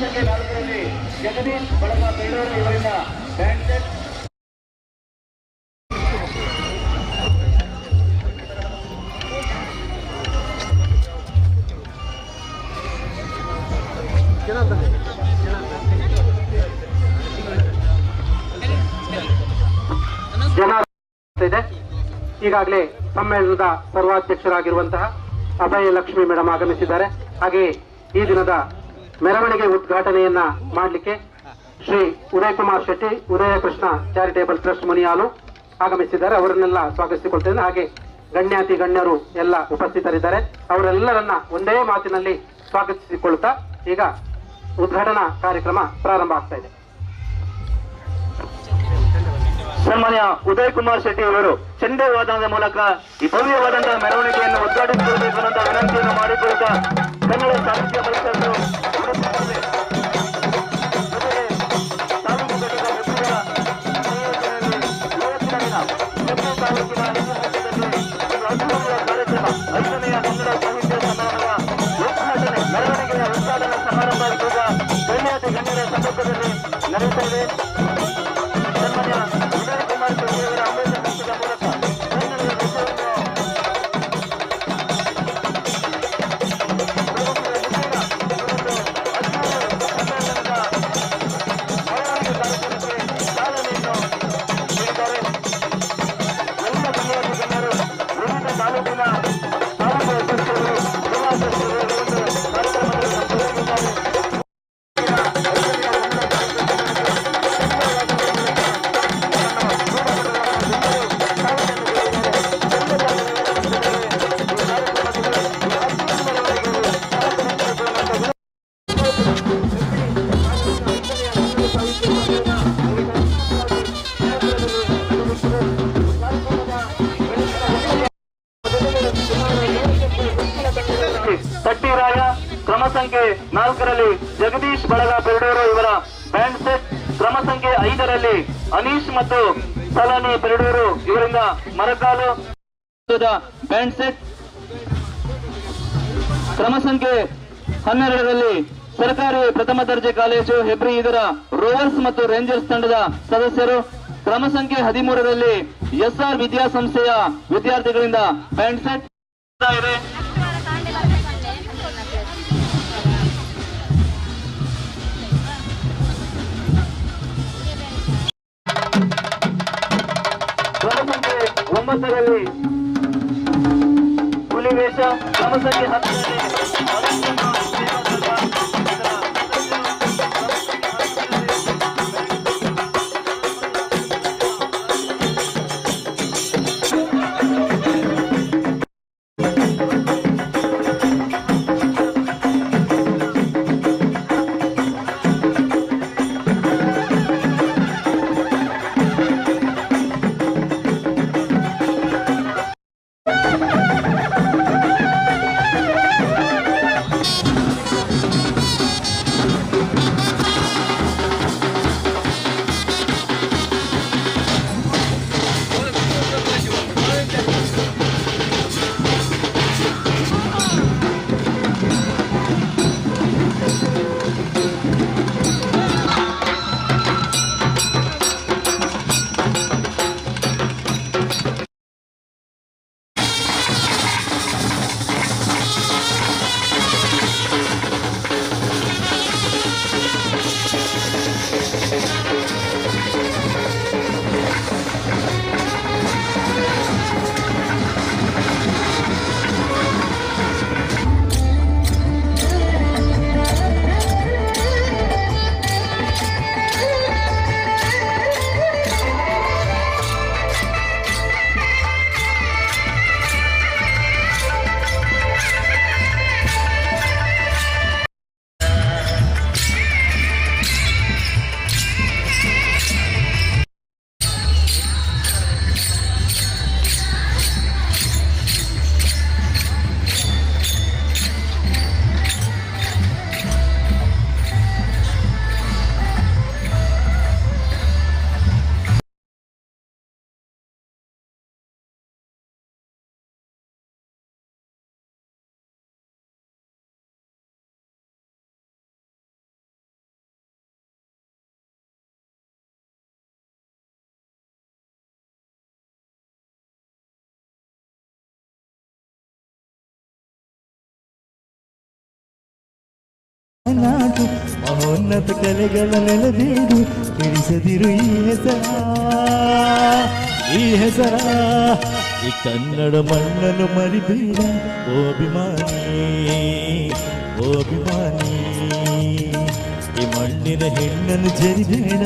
ಸಂಖ್ಯೆ 4ರಲ್ಲಿ ಜಗದೀಶ್ ಬಳಗ ಬೆಳ್ಳೂರು ಇವರಿಂದ ಬ್ಯಾಂಡ್ ಸೆಟ್. ಇದೆ. ಈಗಾಗಲೇ ಸಮ್ಮೇಳನದ ಸರ್ವಾಧ್ಯಕ್ಷರಾಗಿರುವಂತಹ ಅಭಯ ಲಕ್ಷ್ಮಿ ಮೇಡಮ್ ಆಗಮಿಸಿದ್ದಾರೆ. ಹಾಗೆಯೇ ಈ ದಿನದ ಮೆರವಣಿಗೆ ಉದ್ಘಾಟನೆಯನ್ನ ಮಾಡಲಿಕ್ಕೆ ಶ್ರೀ ಉದಯ್ ಕುಮಾರ್ ಶೆಟ್ಟಿ, ಉದಯ ಕೃಷ್ಣ ಚಾರಿಟೇಬಲ್ ಟ್ರಸ್ಟ್ ಮುನಿಯಾಲು ಆಗಮಿಸಿದ್ದಾರೆ. ಅವರನ್ನೆಲ್ಲ ಸ್ವಾಗತಿಸಿಕೊಳ್ತೇನೆ. ಹಾಗೆ ಗಣ್ಯಾತಿ ಗಣ್ಯರು ಎಲ್ಲ ಉಪಸ್ಥಿತರಿದ್ದಾರೆ. ಅವರೆಲ್ಲರನ್ನ ಒಂದೇ ಮಾತಿನಲ್ಲಿ ಸ್ವಾಗತಿಸಿಕೊಳ್ತಾ ಈಗ ಉದ್ಘಾಟನಾ ಕಾರ್ಯಕ್ರಮ ಪ್ರಾರಂಭ ಆಗ್ತಾ ಇದೆ. ಸನ್ಮಾನ್ಯ ಉದಯ್ ಕುಮಾರ್ ಶೆಟ್ಟಿ ಅವರು ಚೆಂಡೆ ವಾದನದ ಮೂಲಕ ಈ ಭವ್ಯವಾದಂತಹ ಮೆರವಣಿಗೆಯನ್ನು ಉದ್ಘಾಟಿಸಿಕೊಳ್ಳಬೇಕು ಅನ್ನೋ ವಿನಂತಿಯನ್ನು ಮಾಡಿಕೊಳ್ಳುತ್ತಾ ಕನ್ನಡ ಸಾಹಿತ್ಯ ಪರಿಷತ್ತು ಕಾರ್ಯಕ್ರಮ 5ನೇ ಕನ್ನಡ ಸಾಹಿತ್ಯ ಸಮ್ಮೇಳನದ ಉದ್ಘಾಟನೆ ಮೆರವಣಿಗೆಯ ಉದ್ಘಾಟನಾ ಸಮಾರಂಭ ಈಗ ಗಣ್ಯಾತಿ ಗಣ್ಯರ ಸಮ್ಮುಖದಲ್ಲಿ ನಡೆಯುತ್ತಾ ಇದೆ. ಸನ್ಮಾನ್ಯ ಉದಯ್ ಕುಮಾರ್ ಶೆಟ್ಟಿ ಅವರ ಅಮೃತ ಹಸ್ತದ ಮೂಲಕ ಕನ್ನಡದ ತಟ್ಟಿರಾಯ ಕ್ರಮ ಸಂಖ್ಯೆ 4ರಲ್ಲಿ ಜಗದೀಶ್ ಬಳಗ ಪೆರಡೂರು ಇವರ ಬ್ಯಾಂಡ್ ಸೆಟ್, ಕ್ರಮ ಸಂಖ್ಯೆ 5ರಲ್ಲಿ ಅನೀಶ್ ಮತ್ತು ಸಲನಿ ಪೆರಡೂರು ಇವರಿಂದ ಮರಕಾಲು ಬ್ಯಾಂಡ್ ಸೆಟ್, ಕ್ರಮ ಸಂಖ್ಯೆ 12ರಲ್ಲಿ ಸರ್ಕಾರಿ ಪ್ರಥಮ ದರ್ಜೆ ಕಾಲೇಜು ಹೆಬ್ರಿ ಇದರ ರೋವರ್ಸ್ ಮತ್ತು ರೇಂಜರ್ಸ್ ತಂಡದ ಸದಸ್ಯರು, ಕ್ರಮ ಸಂಖ್ಯೆ 13ರಲ್ಲಿ SR ವಿದ್ಯಾಸಂಸ್ಥೆಯ ವಿದ್ಯಾರ್ಥಿಗಳಿಂದ ಬ್ಯಾಂಡ್ ಸೆಟ್ ಇದೆ. ಕ್ರಮ ಸಂಖ್ಯೆ 9ರಲ್ಲಿ ಹುಲಿವೇಷ, ಕ್ರಮ ಸಂಖ್ಯೆ 10ರಲ್ಲಿ ನಾಡು ಮಹೋನ್ನತ ಕಲೆಗಳ ನೆಲಬೇಡು ತಿಳಿಸದಿರು ಈ ಹೆಸರ ಈ ಕನ್ನಡ ಮಣ್ಣನ್ನು ಮರಿಬೇಡ ಓ ಅಭಿಮಾನಿ ಈ ಮಣ್ಣಿನ ಹೆಣ್ಣನ್ನು ಜರಿಬೇಡ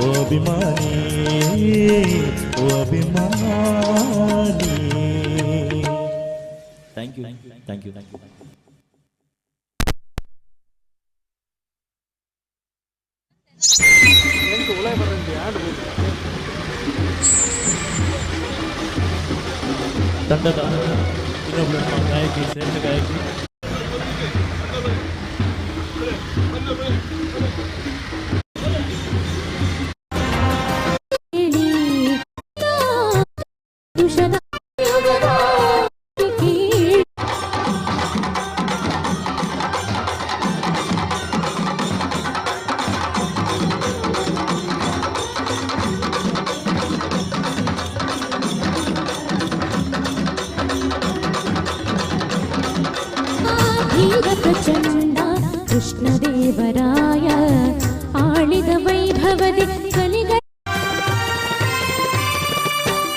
ಓ ಅಭಿಮಾನಿ ಥ್ಯಾಂಕ್ ಯು ತಂಡದ ಇನ್ನೊಬ್ಬ ಗಾಯಕಿ ಶ್ರೇಷ್ಠ ಗಾಯಕಿ ಪ್ರಚಂಡ ಕೃಷ್ಣದೇವರಾಯ ಆಳಿದ ವೈಭವದಿ ಕಲಿಗ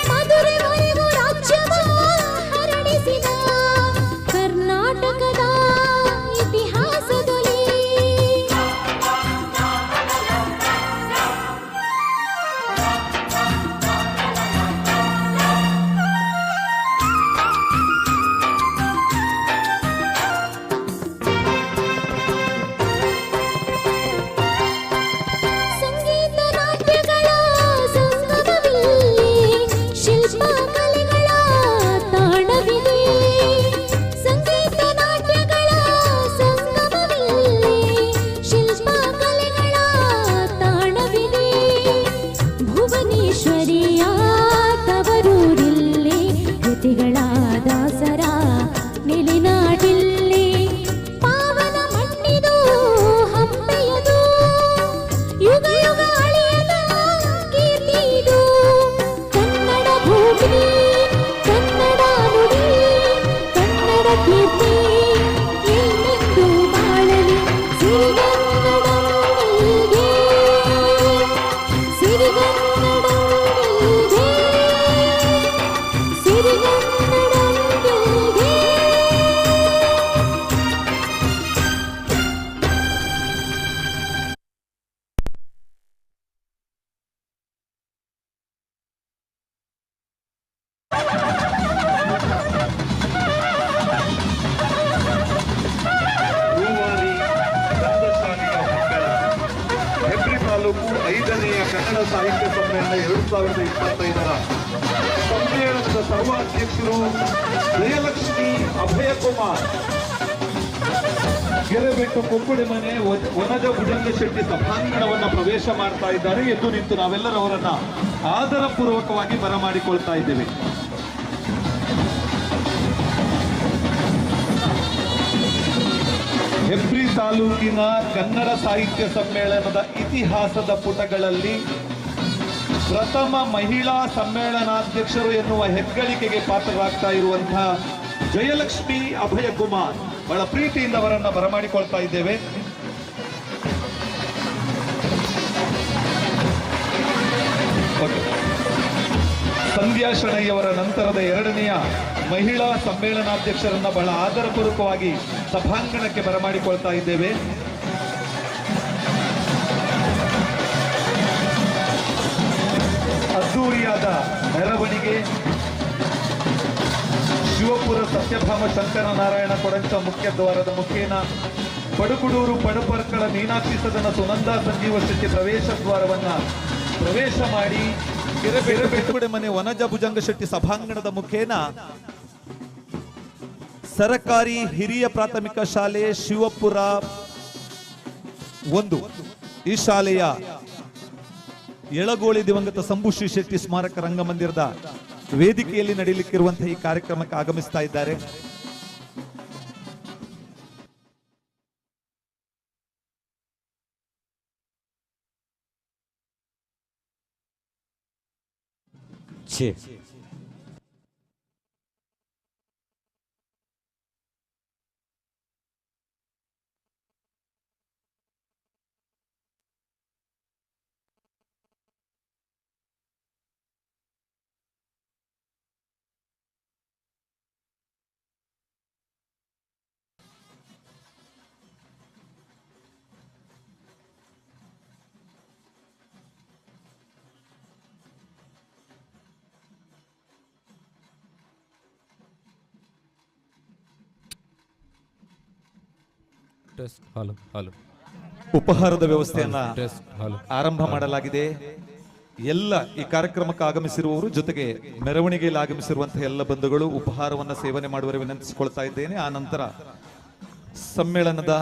ಮಧುರೆವರೆಗೂ ರಾಜ್ಯವ ಹರಡಿಸಿದ ಕರ್ನಾಟಕದ ಇತಿಹಾಸದಲ್ಲಿ ಕನ್ನಡ ಸಾಹಿತ್ಯ ಸಮ್ಮೇಳನ 2025ರ ಸಮ್ಮೇಳನದ ಸರ್ವಾಧ್ಯಕ್ಷರು ಜಯಲಕ್ಷ್ಮಿ ಅಭಯಕುಮಾರ್ ಗೆರೆಬೆಟ್ಟು ಕೊಕ್ಕುಡಿ ಮನೆ ವನಜ ಭುಜಂಗ ಶೆಟ್ಟಿ ಸಭಾಂಗಣವನ್ನು ಪ್ರವೇಶ ಮಾಡ್ತಾ ಇದ್ದಾರೆ. ಎದ್ದು ನಿಂತು ನಾವೆಲ್ಲರೂ ಅವರನ್ನ ಆದರ ಪೂರ್ವಕವಾಗಿ ಬರಮಾಡಿಕೊಳ್ತಾ ಇದ್ದೇವೆ. ಹೆಬ್ರಿ ತಾಲೂಕಿನ ಕನ್ನಡ ಸಾಹಿತ್ಯ ಸಮ್ಮೇಳನದ ಇತಿಹಾಸದ ಪುಟಗಳಲ್ಲಿ ಪ್ರಥಮ ಮಹಿಳಾ ಸಮ್ಮೇಳನಾಧ್ಯಕ್ಷರು ಎನ್ನುವ ಹೆಗ್ಗಳಿಕೆಗೆ ಪಾತ್ರರಾಗ್ತಾ ಇರುವಂತಹ ಜಯಲಕ್ಷ್ಮಿ ಅಭಯಕುಮಾರ್ ಬಹಳ ಪ್ರೀತಿಯಿಂದ ಅವರನ್ನ ಬರಮಾಡಿಕೊಳ್ತಾ ಇದ್ದೇವೆ. ಸಂಧ್ಯಾ ಶೆಣೈಯವರ ನಂತರದ ಎರಡನೆಯ ಮಹಿಳಾ ಸಮ್ಮೇಳನಾಧ್ಯಕ್ಷರನ್ನ ಬಹಳ ಆದರಪೂರ್ವಕವಾಗಿ ಸಭಾಂಗಣಕ್ಕೆ ಬರಮಾಡಿಕೊಳ್ತಾ ಇದ್ದೇವೆ. ಅದ್ದೂರಿಯಾದ ಮೆರವಣಿಗೆ ಶಿವಪುರ ಸತ್ಯಭಾಮ ಶಂಕರನಾರಾಯಣ ಕೊಡಂಚ ಮುಖ್ಯ ದ್ವಾರದ ಮುಖೇನ ಪಡುಕುಡೂರು ಪಡುಪರ್ಕಳ ಮೀನಾಕ್ಷಿ ಸದನ ಸುನಂದಾ ಸಂಜೀವ ಶೆಟ್ಟಿ ಪ್ರವೇಶ ದ್ವಾರವನ್ನ ಪ್ರವೇಶ ಮಾಡಿ ಕೆರೆಬೆಟ್ಟುಗುಡೆ ಮನೆ ವನಜ ಭುಜಂಗ ಶೆಟ್ಟಿ ಸಭಾಂಗಣದ ಮುಖೇನ ಸರಕಾರಿ ಹಿರಿಯ ಪ್ರಾಥಮಿಕ ಶಾಲೆ ಶಿವಪುರ 1 ಈ ಶಾಲೆಯ ಯಳಗೋಳಿ ದಿವಂಗತ ಸಂಭುಶ್ರೀ ಶೆಟ್ಟಿ ಸ್ಮಾರಕ ರಂಗಮಂದಿರದ ವೇದಿಕೆಯಲ್ಲಿ ನಡೆಯಲಿಕ್ಕಿರುವಂತಹ ಈ ಕಾರ್ಯಕ್ರಮಕ್ಕೆ ಆಗಮಿಸ್ತಾ ಇದ್ದಾರೆ. ಟೆಸ್ಟ್ ಹಲೋ ಹಲೋ ಉಪಹಾರದ ವ್ಯವಸ್ಥೆಯನ್ನ ಟೆಸ್ಟ್ ಹಲೋ ಆರಂಭ ಮಾಡಲಾಗಿದೆ. ಎಲ್ಲ ಈ ಕಾರ್ಯಕ್ರಮಕ್ಕೆ ಆಗಮಿಸಿರುವವರು ಜೊತೆಗೆ ಮೆರವಣಿಗೆಯಲ್ಲಿ ಆಗಮಿಸಿರುವಂತಹ ಎಲ್ಲ ಬಂಧುಗಳು ಉಪಹಾರವನ್ನ ಸೇವನೆ ಮಾಡುವ ವಿನಂತಿಸಿಕೊಳ್ತಾ ಇದ್ದೇನೆ. ಆ ನಂತರ ಸಮ್ಮೇಳನದ